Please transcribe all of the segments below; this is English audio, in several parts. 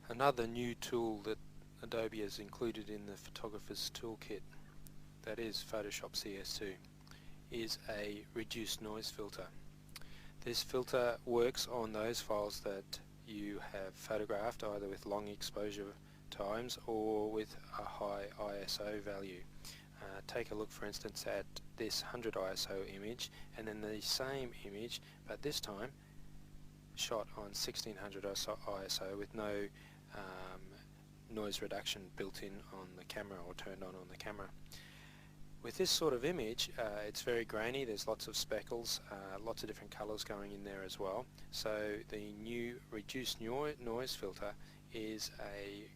Another new tool that Adobe has included in the photographer's toolkit, that is Photoshop CS2, is a reduced noise filter. This filter works on those files that you have photographed either with long exposure times or with a high ISO value. Take a look for instance at this 100 ISO image and then the same image, but this time shot on 1600 ISO with no noise reduction built in on the camera or turned on the camera. With this sort of image, it's very grainy, there's lots of speckles, lots of different colours going in there as well. So the new reduced noise filter is a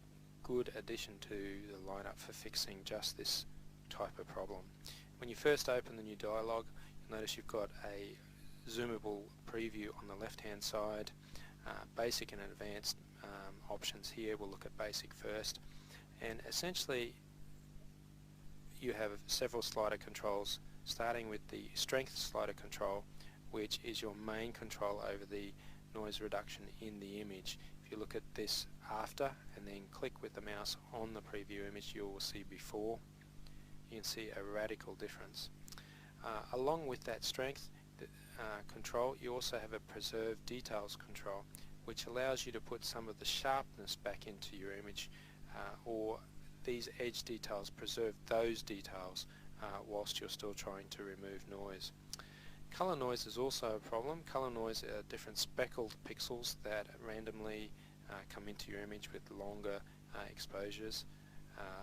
good addition to the lineup for fixing just this type of problem. When you first open the new dialog, you'll notice you've got a zoomable preview on the left hand side, basic and advanced options here. We'll look at basic first, and essentially you have several slider controls, starting with the strength slider control, which is your main control over the noise reduction in the image. If you look at this after and then click with the mouse on the preview image, you will see before. You can see a radical difference. Along with that strength control, you also have a preserve details control, which allows you to put some of the sharpness back into your image, or these edge details, preserve those details whilst you're still trying to remove noise. Color noise is also a problem. Color noise are different speckled pixels that randomly come into your image with longer exposures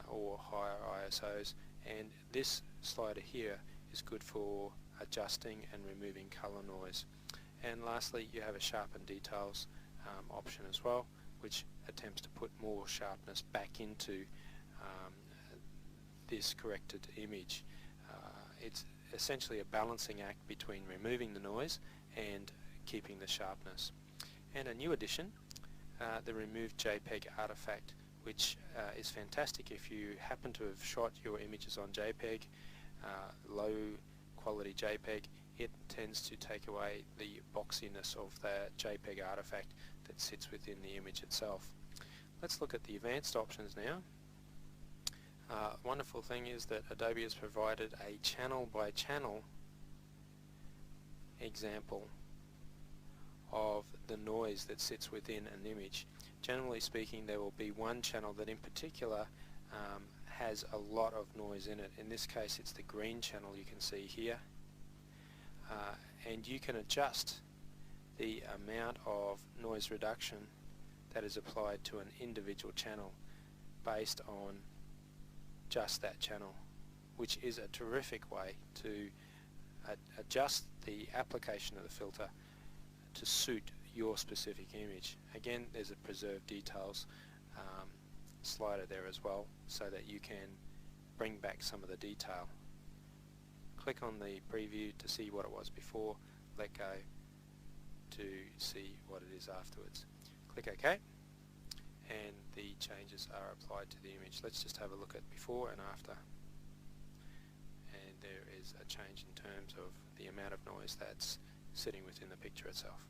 or higher ISOs, and this slider here is good for adjusting and removing color noise. And lastly, you have a sharpen details option as well, which attempts to put more sharpness back into this corrected image. It's essentially a balancing act between removing the noise and keeping the sharpness. And a new addition, the Remove JPEG artifact, which is fantastic if you happen to have shot your images on JPEG, low quality JPEG. It tends to take away the boxiness of the JPEG artifact that sits within the image itself. Let's look at the advanced options now. Wonderful thing is that Adobe has provided a channel by channel example of the noise that sits within an image. Generally speaking, there will be one channel that in particular has a lot of noise in it. In this case, it's the green channel you can see here, and you can adjust the amount of noise reduction that is applied to an individual channel based on just that channel, which is a terrific way to adjust the application of the filter to suit your specific image. Again, there's a preserve details slider there as well, so that you can bring back some of the detail. Click on the preview to see what it was before, let go to see what it is afterwards. Click OK, and the changes are applied to the image. Let's just have a look at before and after, and there is a change in terms of the amount of noise that's sitting within the picture itself.